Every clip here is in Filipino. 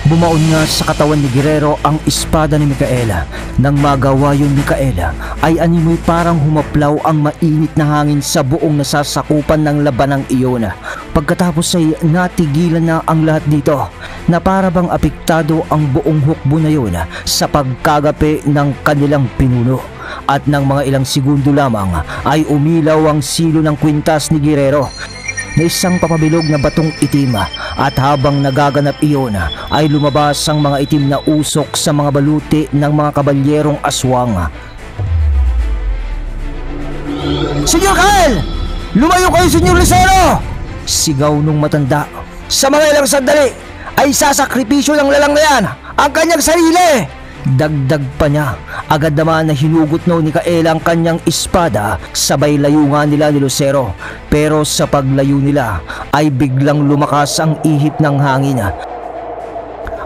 Bumaon nga sa katawan ni Guerrero ang espada ni Micaela. Nang magawa yun ni Micaela, ay animoy parang humaplaw ang mainit na hangin sa buong nasasakupan ng labanang iyon. Pagkatapos ay natigilan na ang lahat dito, na para bang apektado ang buong hukbo na yun sa pagkagape ng kanilang pinuno. At ng mga ilang segundo lamang ay umilaw ang silo ng kwintas ni Guerrero na isang papabilog na batong itim, at habang nagaganap iyon ay lumabas ang mga itim na usok sa mga baluti ng mga kabalyerong aswang. "Senyor Kael! Lumayo kayo, Senyor Lucero!" sigaw nung matanda. "Sa mga ilang sandali ay sasakripisyo ng lalang na yan ang kanyang sarili!" Dagdag pa niya, agad naman na hinugot ni Micaela ang kanyang espada, sabay layo nga nila ni Lucero. Pero sa paglayo nila ay biglang lumakas ang ihip ng hangin,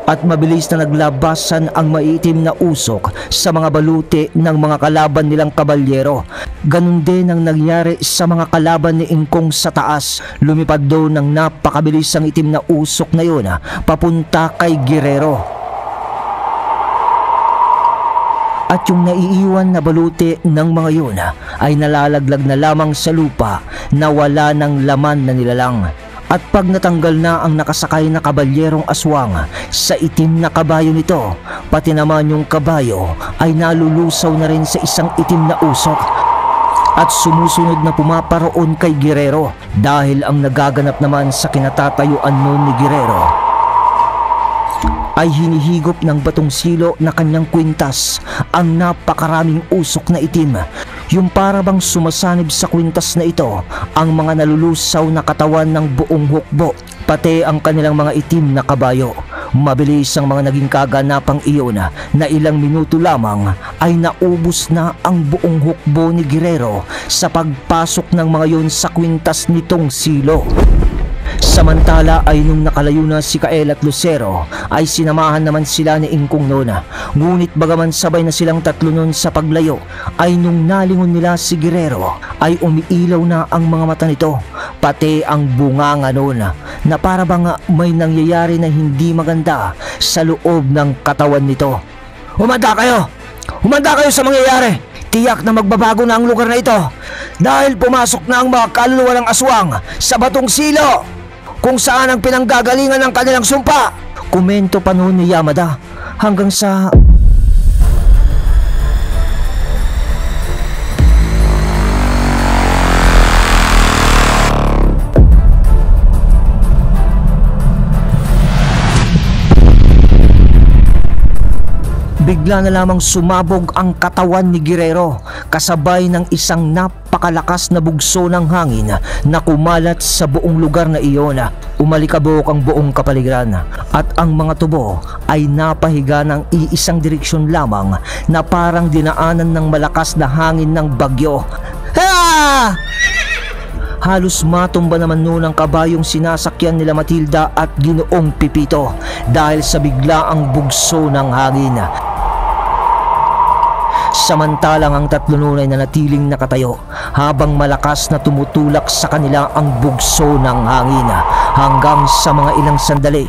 at mabilis na naglabasan ang maitim na usok sa mga baluti ng mga kalaban nilang kabalyero. Ganun din ang nangyari sa mga kalaban ni Ingkong sa taas. Lumipad doon ng napakabilis ang itim na usok na yun papunta kay Guerrero. At yung naiiwan na baluti ng mga yun ay nalalaglag na lamang sa lupa na wala ng laman na nilalang. At pag natanggal na ang nakasakay na kabalyerong aswang sa itim na kabayo nito, pati naman yung kabayo ay nalulusaw na rin sa isang itim na usok at sumusunod na pumaparoon kay Guerrero, dahil ang nagaganap naman sa kinatatayuan noon ni Guerrero ay hinihigop ng batong silo na kanyang kwintas ang napakaraming usok na itim. Yung para bang sumasanib sa kwintas na ito ang mga nalulusaw na katawan ng buong hukbo, pati ang kanilang mga itim na kabayo. Mabilis ang mga naging kaganapang iyon na ilang minuto lamang ay naubos na ang buong hukbo ni Guerrero sa pagpasok ng mga yon sa kwintas nitong silo. Samantala ay nung nakalayo na si Kael at Lucero ay sinamahan naman sila ni Ingkong noon. Ngunit bagaman sabay na silang tatlo noon sa paglayo, ay nung nalingon nila si Guerrero ay umiilaw na ang mga mata nito, pati ang bunganga noon, na para bang may nangyayari na hindi maganda sa loob ng katawan nito. "Humanda kayo! Humanda kayo sa mangyayari! Tiyak na magbabago na ang lugar na ito, dahil pumasok na ang mga kaluluwa ng aswang sa batong silo, kung saan ang pinanggagalingan ng kanilang sumpa." Komento pa noon ni Yamada, hanggang sa bigla na lamang sumabog ang katawan ni Guerrero, kasabay ng isang napakalakas na bugso ng hangin na kumalat sa buong lugar na iyon. Umalikabok ang buong kapaligiran, at ang mga tubo ay napahiga ng iisang direksyon lamang na parang dinaanan ng malakas na hangin ng bagyo. Ha! Halos matumba naman noon ang kabayong sinasakyan nila Matilda at Ginoong Pipito dahil sa biglaang bugso ng hangin. Samantalang ang tatlo noon ay nanatiling nakatayo habang malakas na tumutulak sa kanila ang bugso ng hangin hanggang sa mga ilang sandali.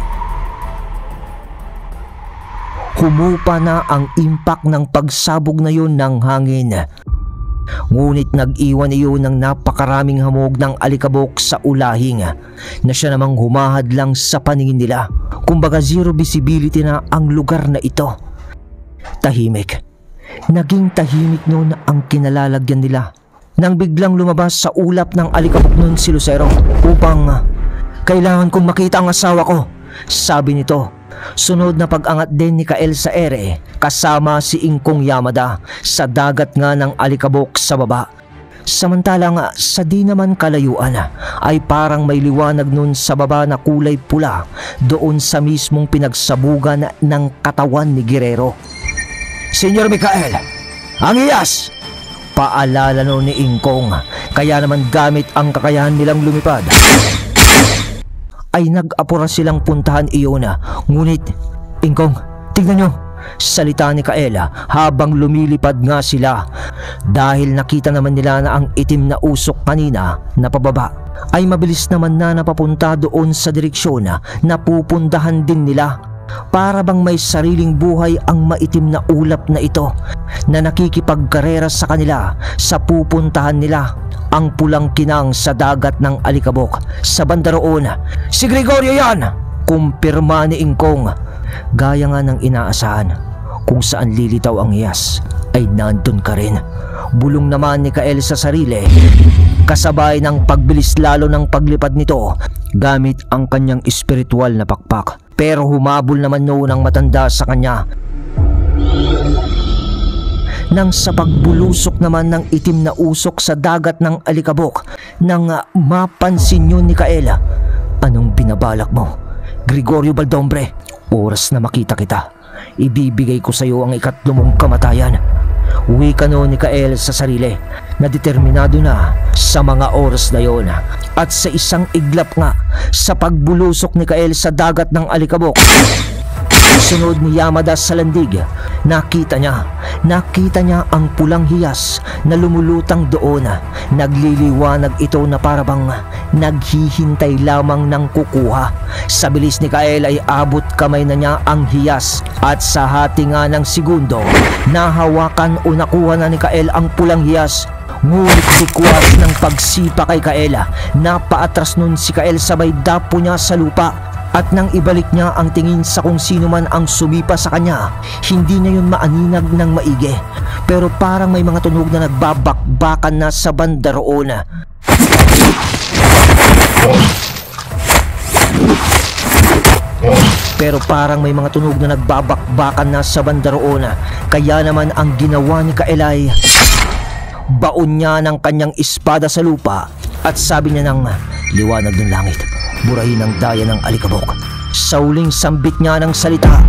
Humupa na ang impact ng pagsabog na yun ng hangin. Ngunit nag-iwan iyon ng napakaraming hamog ng alikabok sa ulahing na siya namang humahad lang sa paningin nila. Kumbaga zero visibility na ang lugar na ito. Tahimik. Naging tahimik noon ang kinalalagyan nila nang biglang lumabas sa ulap ng alikabok noon si Lucero upang "Kailangan kong makita ang asawa ko," sabi nito. Sunod na pag-angat din ni Kael sa ere kasama si Ingkong Yamada sa dagat nga ng alikabok sa baba. Samantalang sa di naman kalayuan ay parang may liwanag nun sa baba na kulay pula doon sa mismong pinagsabugan ng katawan ni Guerrero. "Senyor Micael, ang iyas!" paalala noon ni Ingkong. Kaya naman gamit ang kakayahan nilang lumipad ay nag-apura silang puntahan iyon. Ngunit, "Ingkong, tingnan nyo," salita ni Kaela habang lumilipad nga sila, dahil nakita naman nila na ang itim na usok kanina na pababa ay mabilis naman na napapunta doon sa direksyon na pupuntahan din nila. Para bang may sariling buhay ang maitim na ulap na ito na nakikipagkarera sa kanila sa pupuntahan nila, ang pulang kinang sa dagat ng Alikabok. Sa banda roon, "Si Gregorio yan!" kumpirma ni Ingkong. Gaya nga ng inaasahan, kung saan lilitaw ang hiyas ay nandun ka rin. Bulong naman ni Kael sa sarili, kasabay ng pagbilis lalo ng paglipad nito gamit ang kanyang espiritual na pakpak. Pero humabol naman noon ang matanda sa kanya nang sa pagbulusok naman ng itim na usok sa dagat ng Alikabok. Nang mapansin yun ni Kael, "Anong binabalak mo, Gregorio Baldombre? Oras na makita kita, ibibigay ko sa iyo ang ikatlong mong kamatayan." Wika noon ni Kael sa sarili na determinado na sa mga oras na yon. At sa isang iglap nga sa pagbulusok ni Kael sa dagat ng Alikabok, sunod ni Yamada sa landig, nakita niya ang pulang hiyas na lumulutang doon. Nagliliwanag ito na parabang naghihintay lamang ng kukuha. Sa bilis ni Kael ay abot kamay na niya ang hiyas at sa hati nga ng segundo, nahawakan o nakuha na ni Kael ang pulang hiyas. Ngunit bukwas ng pagsipa kay Kael, napaatras nun si Kael sabay dapo niya sa lupa. At nang ibalik niya ang tingin sa kung sino man ang sumipa sa kanya, hindi niya yun maaninag ng maigi. Pero parang may mga tunog na nagbabakbakan na sa banda roon. Kaya naman ang ginawa ni Kael ay baon niya ng kanyang espada sa lupa at sabi niya ng liwanag ng langit, burahin ang daya ng Alikabok. Sa huling sambit niya ng salita,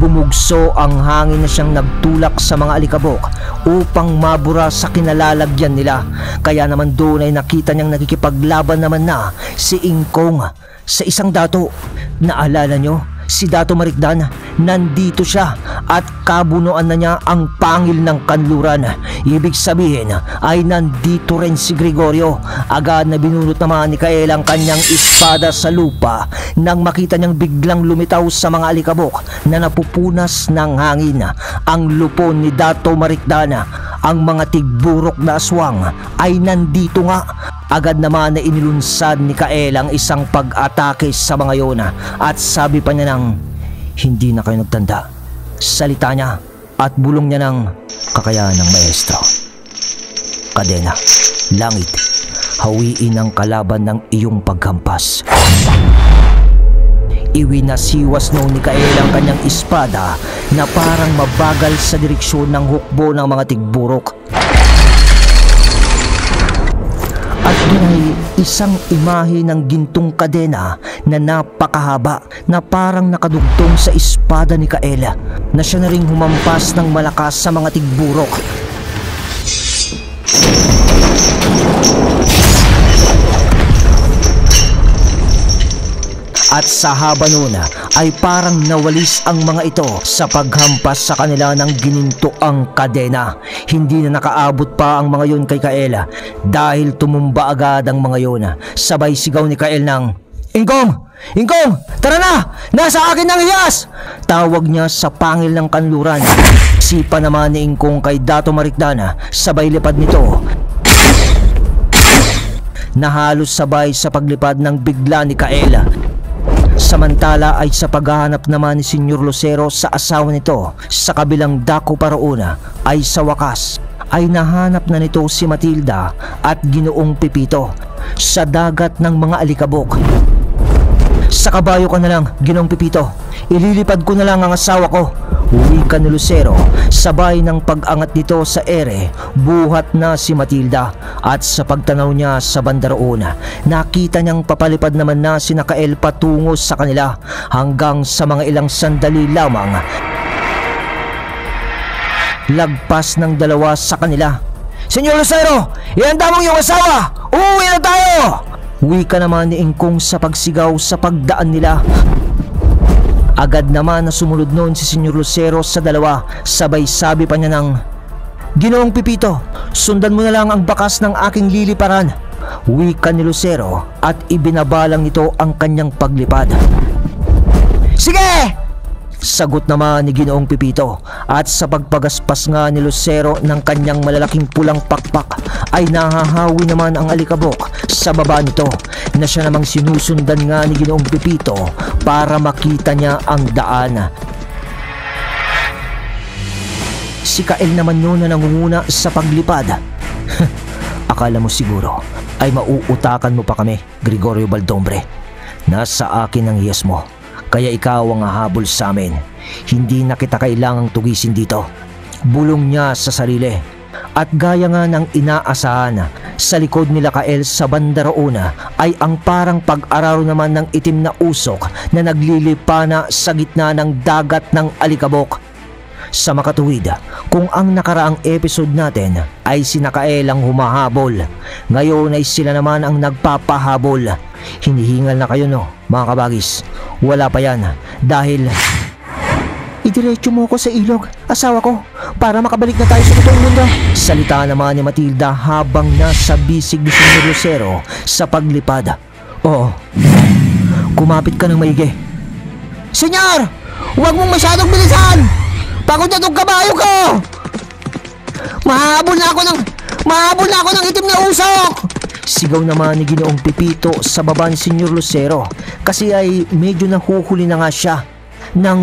bumugso ang hangin na siyang nagtulak sa mga Alikabok upang mabura sa kinalalagyan nila. Kaya naman doon ay nakita niyang nakikipaglaban naman na si Ingkong sa isang dato. Naalala niyo, si Dato Marikdan, nandito siya at kabunuan na niya ang pangil ng kanluran. Ibig sabihin ay nandito rin si Gregorio. Agad na binunot naman ni Kael ang kanyang espada sa lupa nang makita niyang biglang lumitaw sa mga Alikabok na napupunas ng hangin ang lupon ni Dato Marikdan. Ang mga tigburok na aswang ay nandito nga. Agad naman na inilunsad ni Kael ang isang pag-atake sa mga yon at sabi pa niya ng hindi na kayo nagtanda. Salita niya at bulong niya ng kakayahan ng maestro. Kadena, langit, hawiin ang kalaban ng iyong paghampas. Iwinasiwas noon ni Kael ang kanyang espada na parang mabagal sa direksyon ng hukbo ng mga tigburok. At doon ay isang imahe ng gintong kadena na napakahaba na parang nakadugtong sa espada ni Kael na siya na ring humampas ng malakas sa mga tigburok. At sa haba noon ay parang nawalis ang mga ito sa paghampas sa kanila ng ginintoang kadena. Hindi na nakaabot pa ang mga yon kay Kael dahil tumumba agad ang mga yon. Sabay sigaw ni Kael ng Ingkong! Ingkong! Tara na! Nasa akin ang hiyas! Tawag niya sa pangil ng kanluran. Sipa naman ni Ingkong kay Dato Marikdan, sabay lipad nito na halos sabay sa paglipad ng bigla ni Kael. Samantala ay sa paghahanap naman ni Senyor Lucero sa asawa nito sa kabilang dako pa roon ay sa wakas ay nahanap na nito si Matilda at Ginoong Pipito sa dagat ng mga Alikabok. Sa kabayo ka na lang, Ginoong Pipito. Ililipad ko na lang ang asawa ko. Wika ni Lucero, sabay ng pag-angat nito sa ere, buhat na si Matilda. At sa pagtanaw niya sa banda roon, nakita niyang papalipad naman na si Kael patungo sa kanila hanggang sa mga ilang sandali lamang. Lagpas ng dalawa sa kanila. Senyor Lucero, ihanda mong iyong asawa! Uuwi na tayo! Wika naman ni Ingkong sa pagsigaw sa pagdaan nila. Agad naman na sumunod noon si Senyor Lucero sa dalawa, sabay sabi pa niya ng Ginoong Pipito, sundan mo na lang ang bakas ng aking liliparan. Wika ni Lucero at ibinabalang nito ang kanyang paglipad. Sige! Sagot naman ni Ginoong Pipito, at sa pagpagaspas nga ni Lucero ng kanyang malalaking pulang pakpak ay nahahawi naman ang alikabok sa baba nito, na siya namang sinusundan nga ni Ginoong Pipito para makita niya ang daan. Si Kael naman yun na nangunguna sa paglipad. Akala mo siguro ay mauutakan mo pa kami, Gregorio Baldombre. Nasa akin ang hiyas mo, kaya ikaw ang hahabol sa amin. Hindi na kita kailangang tugisin dito. Bulong niya sa sarili. At gaya nga ng inaasahan, sa likod nila Kael sa banda roon ay ang parang pag-araro naman ng itim na usok na naglilipana sa gitna ng dagat ng alikabok. Sa makatuwid, kung ang nakaraang episode natin ay sina Kael ang humahabol, ngayon ay sila naman ang nagpapahabol. Hinihingal na kayo, no, mga kabagis? Wala pa yan, dahil idiretso mo ko sa ilog, asawa ko, para makabalik na tayo sa totoong mundo. Salita naman ni Matilda habang nasa bisig ni Senyor Lucero sa paglipad. Oo, kumapit ka ng maigi. Senyor, huwag mong masyadong bilisan! Pagod na tong kabayo ko! Mahabol na ako ng itim na usok! Sigaw naman ni Ginoong Pipito sa baba ni Senyor Lucero, kasi ay medyo nahuhuli na nga siya ng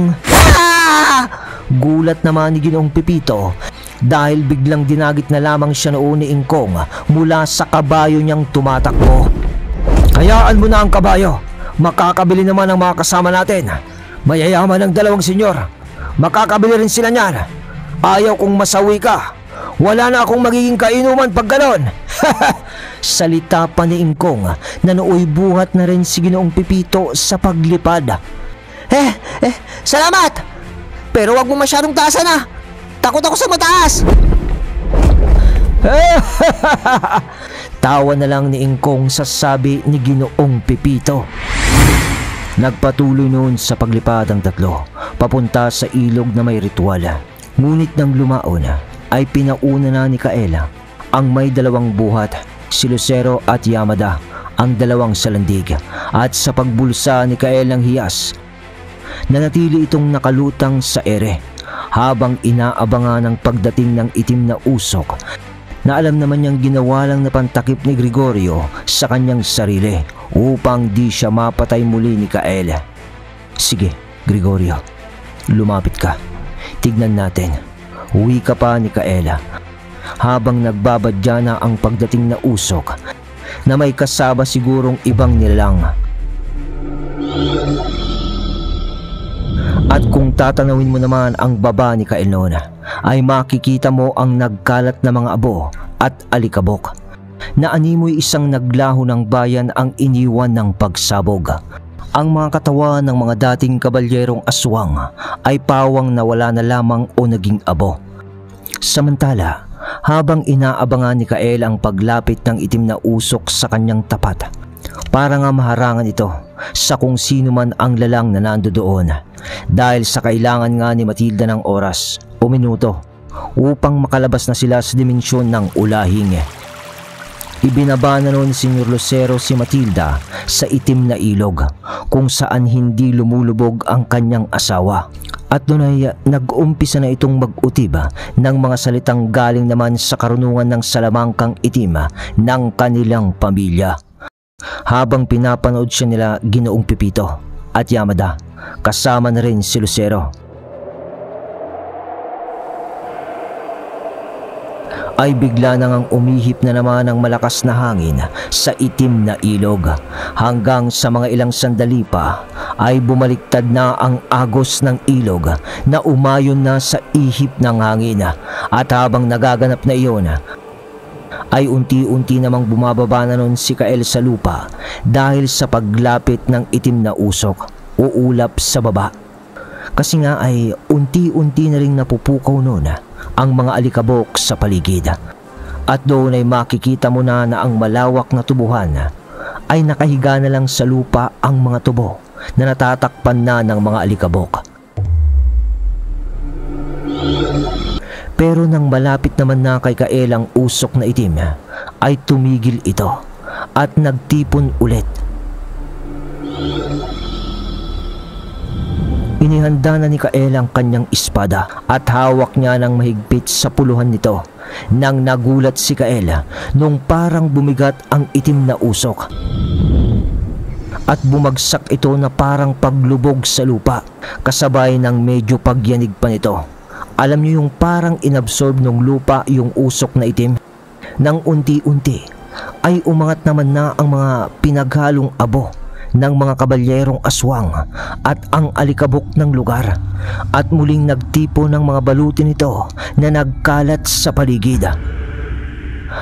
gulat naman ni Ginoong Pipito dahil biglang dinagit na lamang siya noon ni Ingkong mula sa kabayo niyang tumatakbo. Hayaan mo na ang kabayo, makakabili naman ang mga kasama natin. Mayayaman ang dalawang senyor, makakabili rin sila niyan. Ayaw kong masawi ka, wala na akong magiging kainuman pag ganon. Salita pa ni Ingkong na nooy buhat na rin si Ginoong Pipito sa paglipad. Salamat! Pero wag mo masyadong taasan na. Takot ako sa mataas. Tawa na lang ni Ingkong sa sabi ni Ginoong Pipito. Nagpatuloy noon sa paglipad ang tatlo papunta sa ilog na may ritual. Ngunit nang lumaon ay pinauna na ni Kaela ang may dalawang buhat, si Lucero at Yamada, ang dalawang salandig, at sa pagbulsa ni Kael ng hiyas, nanatili itong nakalutang sa ere habang inaabangan ang pagdating ng itim na usok na alam naman niyang ginawa lang na pantakip ni Gregorio sa kanyang sarili upang di siya mapatay muli ni Kael. Sige, Gregorio, lumapit ka. Tignan natin. Uwi ka pa ni Kaela habang nagbabadya na ang pagdating na usok na may kasama sigurong ibang nilalang. At kung tatanawin mo naman ang baba ni Kael noon, ay makikita mo ang nagkalat na mga abo at alikabok na animoy isang naglaho ng bayan ang iniwan ng pagsabog. Ang mga katawan ng mga dating kabalyerong aswang ay pawang nawala na lamang o naging abo. Samantala, habang inaabangan ni Kael ang paglapit ng itim na usok sa kanyang tapat, para nga maharangan ito sa kung sino man ang lalang na nandoon, dahil sa kailangan nga ni Matilda ng oras o minuto upang makalabas na sila sa dimensyon ng ulahing. Ibinaba na noon si Senyor Lucero si Matilda sa itim na ilog kung saan hindi lumulubog ang kanyang asawa. At doon ay nag-umpisa na itong mag-utib ng mga salitang galing naman sa karunungan ng salamangkang itim ng kanilang pamilya. Habang pinapanood siya nila Ginoong Pipito at Yamada, kasama na rin si Lucero, ay bigla na ngang umihip na naman ang malakas na hangin sa itim na ilog. Hanggang sa mga ilang sandali pa ay bumaliktad na ang agos ng ilog na umayon na sa ihip ng hangin. At habang nagaganap na iyon, ay unti-unti namang bumababa na nun si Kael sa lupa dahil sa paglapit ng itim na usok o ulap sa baba. Kasi nga ay unti-unti na ring napupukaw nun ang mga alikabok sa paligid. At doon ay makikita mo na ang malawak na tubuhan ay nakahiga na lang sa lupa ang mga tubo na natatakpan na ng mga alikabok. Pero nang malapit naman na kay Kael ang usok na itim, ay tumigil ito at nagtipon ulit. Inihanda na ni Kael ang kanyang espada at hawak niya ng mahigpit sa puluhan nito nang nagulat si Kael nung parang bumigat ang itim na usok. At bumagsak ito na parang paglubog sa lupa kasabay ng medyo pagyanig pa nito. Alam niyo yung parang inabsorb ng lupa yung usok na itim. Nang unti-unti ay umangat naman na ang mga pinaghalong abo ng mga kabalyerong aswang at ang alikabok ng lugar at muling nagtipo ng mga baluti nito na nagkalat sa paligid.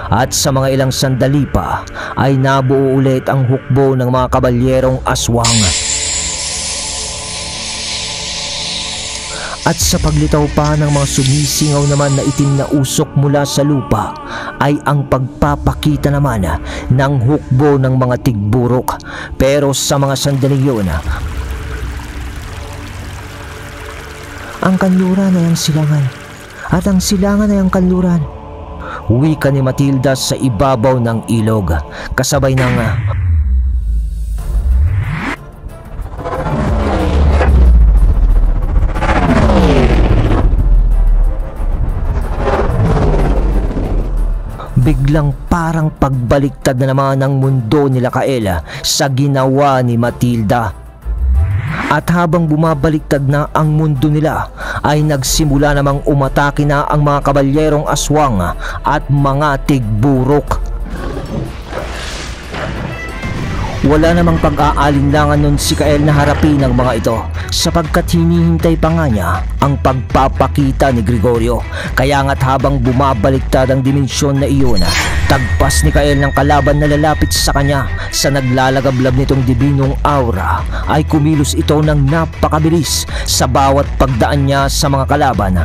At sa mga ilang sandali pa ay nabuo ulit ang hukbo ng mga kabalyerong aswang. At sa paglitaw pa ng mga sumisingaw naman na itim na usok mula sa lupa ay ang pagpapakita naman ng hukbo ng mga tigburok. Pero sa mga sandaling yun, ang kanluran ay ang silangan at ang silangan ay ang kanluran. Wika ni Matilda sa ibabaw ng ilog kasabay ng biglang parang pagbaliktad na naman ang mundo nila Kael sa ginawa ni Matilda. At habang bumabaliktad na ang mundo nila ay nagsimula namang umatake na ang mga kabalyerong aswang at mga tigburok. Wala namang pag-aalinlangan nun si Kael na harapin ang mga ito sapagkat hinihintay pa nga niya ang pagpapakita ni Gregorio. Kaya nga't habang bumabaliktad ang dimensyon na iyon, tagpas ni Kael ng kalaban na lalapit sa kanya. Sa naglalagablab nitong dibinong aura ay kumilos ito ng napakabilis. Sa bawat pagdaan niya sa mga kalaban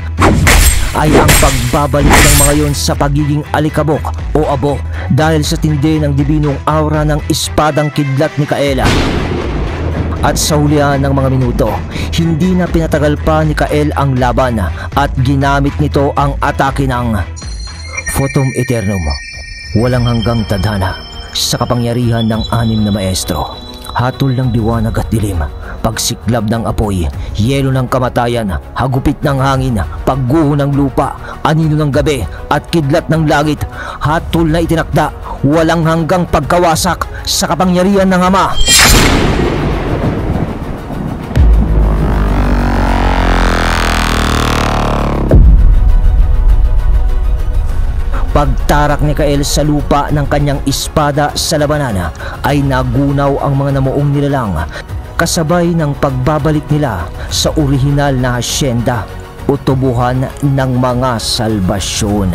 ay ang pagbabalik ng mga yon sa pagiging alikabok o abo dahil sa tindi ng dibinong aura ng espadang kidlat ni Kael. At sa hulihan ng mga minuto, hindi na pinatagal pa ni Kael ang laban at ginamit nito ang atake ng Photom Eternum. Walang hanggang tadhana sa kapangyarihan ng anim na maestro. Hatol ng liwanag at dilim, pagsiklab ng apoy, yelo ng kamatayan, hagupit ng hangin, pagguho ng lupa, anino ng gabi at kidlat ng langit. Hatol na itinakda, walang hanggang pagkawasak sa kapangyarihan ng Ama. Pagtarak ni Kael sa lupa ng kanyang espada sa labanan ay nagunaw ang mga namuong nilalang kasabay ng pagbabalik nila sa orihinal na hasyenda o tubuhan ng mga salbasyon.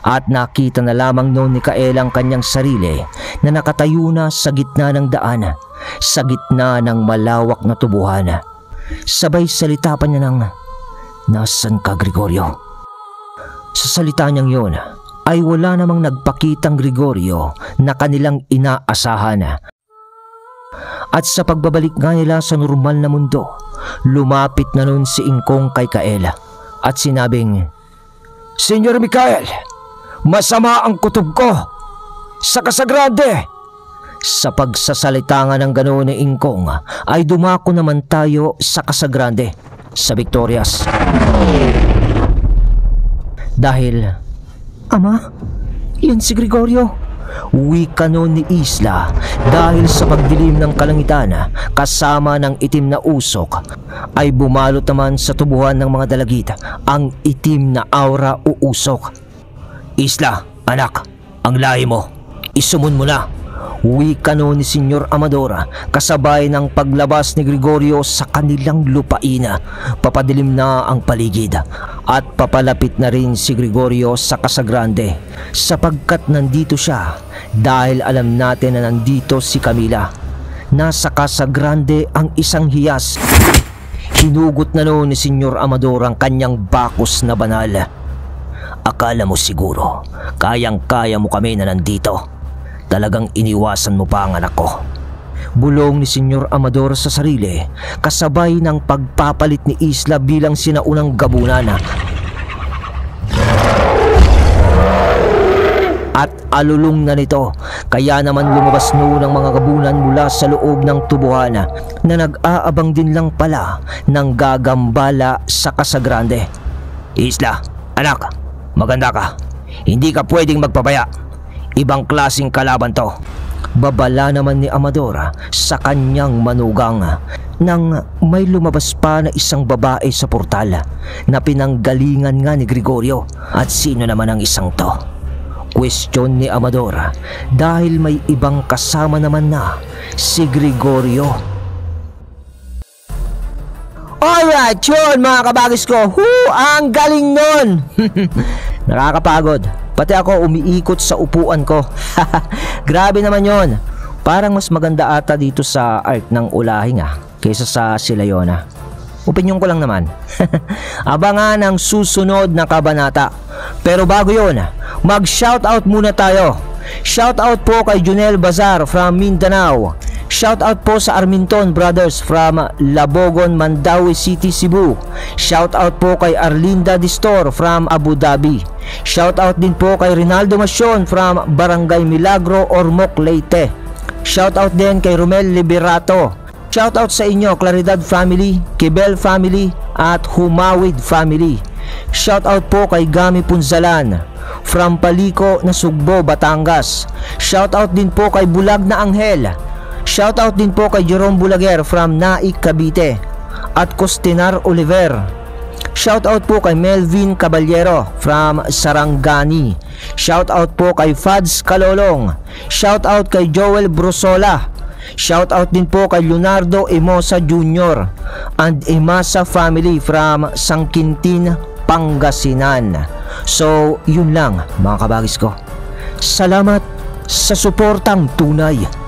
At nakita na lamang noon ni Kael ang kanyang sarili na nakatayo na sa gitna ng daan, sa gitna ng malawak na tubuhan. Sabay salita pa niya ng, "Nasaan ka, Gregorio?" Sa salita niyang yun ay wala namang nagpakitang Gregorio na kanilang inaasahan. At sa pagbabalik nga nila sa normal na mundo, lumapit na nun si Ingkong kay Kael at sinabing, "Senyor Mikael, masama ang kutob ko sa Casagrande." Sa pagsasalita nga ng ganoon ni Ingkong ay dumako naman tayo sa Casagrande, sa Victorias. Dahil, "Ama, yan si Gregorio." Wika noon ni Isla dahil sa pagdilim ng kalangitan kasama ng itim na usok ay bumalot naman sa tubuhan ng mga dalagit ang itim na aura o usok. "Isla, anak, ang lahi mo, isumun mo na." Wika noon ni Senyor Amador kasabay ng paglabas ni Gregorio sa kanilang lupain. Papadilim na ang paligid at papalapit na rin si Gregorio sa Casagrande sapagkat nandito siya dahil alam natin na nandito si Camila. Nasa Casagrande ang isang hiyas. Hinugot na noon ni Senyor Amador ang kanyang bakos na banal. "Akala mo siguro kayang-kaya mo kami na nandito? Talagang iniwasan mo pa ang anak ko." Bulong ni Senyor Amador sa sarili kasabay ng pagpapalit ni Isla bilang sinaunang gabunan. at alulong na nito. Kaya naman lumabas noon ang mga gabunan mula sa loob ng tubuhan na nag-aabang din lang pala ng gagambala sa Casagrande. Isla, anak, maganda ka. Hindi ka pwedeng magpabaya. Ibang klaseng kalaban to. Babala naman ni Amador sa kanyang manugang nang may lumabas pa na isang babae sa portal na pinanggalingan nga ni Gregorio. At sino naman ang isang to? Question ni Amador dahil may ibang kasama naman na si Gregorio. Alright, yun mga kabagis ko. Ang galing nun! Nakakapagod. Pati ako umiikot sa upuan ko. Grabe naman yon. Parang mas maganda ata dito sa arc ng Ulahing kaysa sa Silayona. Opinyon ko lang naman. Abangan ang susunod na kabanata. Pero bago yun, mag-shoutout muna tayo. Shoutout po kay Junel Bazar from Mindanao. Shoutout po sa Arminton Brothers from Labogon, Mandaue City, Cebu. Shoutout po kay Arlinda Distor from Abu Dhabi. Shoutout din po kay Rinaldo Masyon from Barangay Milagro, Ormoc, Leyte. Shoutout din kay Romel Liberato. Shoutout sa inyo Claridad family, Kibel family at Humawid family. Shoutout po kay Gami Punzalan from Palico na Sugbo, Batangas. Shoutout din po kay Bulag na Anghel. Shoutout din po kay Jerome Bulaguer from Naik, Cavite at Costinar Oliver. Shoutout po kay Melvin Caballero from Sarangani. Shoutout po kay Fads Kalolong. Shoutout kay Joel Brusola. Shoutout din po kay Leonardo Emosa Jr. and Emasa family from Sangkintin, Pangasinan. So, yun lang mga kabagis ko. Salamat sa suportang tunay.